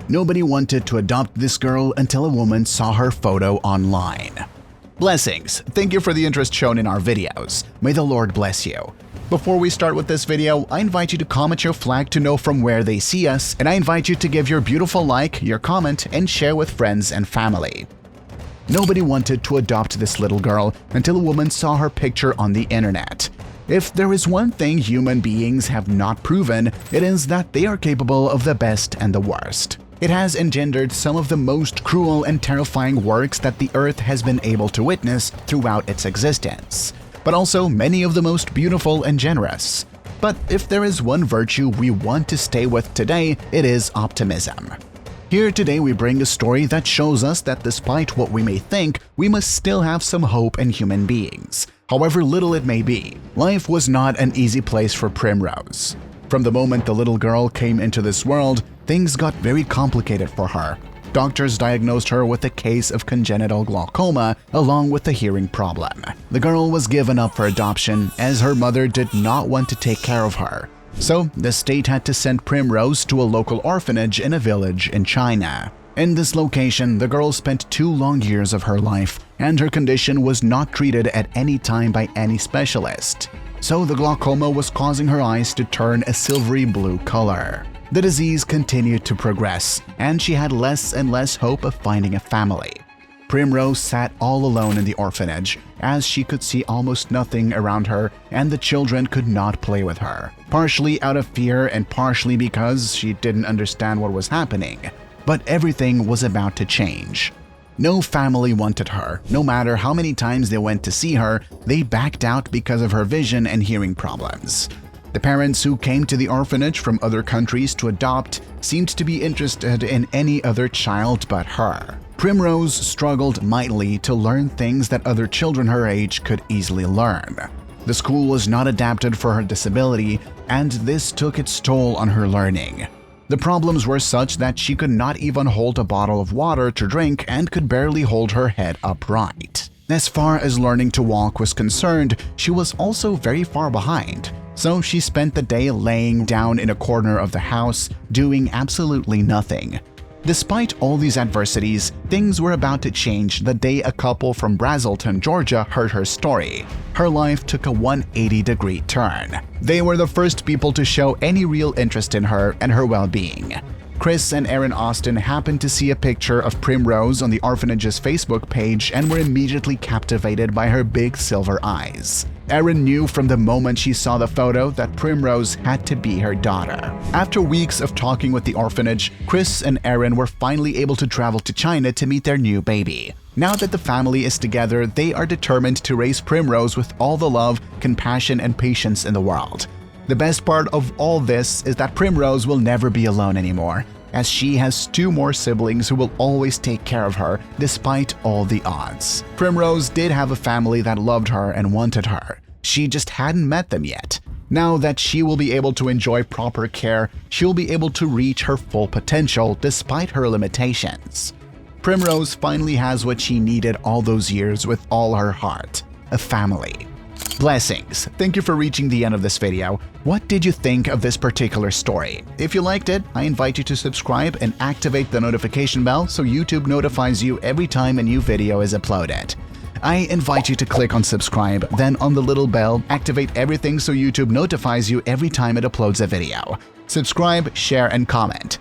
Nobody wanted to adopt this girl until a woman saw her photo online. Blessings! Thank you for the interest shown in our videos. May the Lord bless you. Before we start with this video, I invite you to comment your flag to know from where they see us, and I invite you to give your beautiful like, your comment, and share with friends and family. Nobody wanted to adopt this little girl until a woman saw her picture on the internet. If there is one thing human beings have not proven, it is that they are capable of the best and the worst. It has engendered some of the most cruel and terrifying works that the earth has been able to witness throughout its existence, but also many of the most beautiful and generous. But if there is one virtue we want to stay with today, it is optimism. Here today we bring a story that shows us that despite what we may think, we must still have some hope in human beings. However little it may be, life was not an easy place for Primrose. From the moment the little girl came into this world, things got very complicated for her. Doctors diagnosed her with a case of congenital glaucoma along with a hearing problem. The girl was given up for adoption as her mother did not want to take care of her. So the state had to send Primrose to a local orphanage in a village in China. In this location, the girl spent 2 long years of her life, and her condition was not treated at any time by any specialist. So the glaucoma was causing her eyes to turn a silvery blue color. The disease continued to progress, and she had less and less hope of finding a family. Primrose sat all alone in the orphanage, as she could see almost nothing around her and the children could not play with her, partially out of fear and partially because she didn't understand what was happening. But everything was about to change. No family wanted her. No matter how many times they went to see her, they backed out because of her vision and hearing problems. The parents who came to the orphanage from other countries to adopt seemed to be interested in any other child but her. Primrose struggled mightily to learn things that other children her age could easily learn. The school was not adapted for her disability, and this took its toll on her learning. The problems were such that she could not even hold a bottle of water to drink and could barely hold her head upright. As far as learning to walk was concerned, she was also very far behind. So she spent the day laying down in a corner of the house, doing absolutely nothing. Despite all these adversities, things were about to change the day a couple from Brazelton, Georgia heard her story. Her life took a 180-degree turn. They were the first people to show any real interest in her and her well-being. Chris and Erin Austin happened to see a picture of Primrose on the orphanage's Facebook page and were immediately captivated by her big silver eyes. Erin knew from the moment she saw the photo that Primrose had to be her daughter. After weeks of talking with the orphanage, Chris and Erin were finally able to travel to China to meet their new baby. Now that the family is together, they are determined to raise Primrose with all the love, compassion, and patience in the world. The best part of all this is that Primrose will never be alone anymore, as she has 2 more siblings who will always take care of her despite all the odds. Primrose did have a family that loved her and wanted her. She just hadn't met them yet. Now that she will be able to enjoy proper care, she'll be able to reach her full potential despite her limitations. Primrose finally has what she needed all those years with all her heart: a family. Blessings! Thank you for reaching the end of this video. What did you think of this particular story? If you liked it, I invite you to subscribe and activate the notification bell so YouTube notifies you every time a new video is uploaded. I invite you to click on subscribe, then on the little bell, activate everything so YouTube notifies you every time it uploads a video. Subscribe, share, and comment.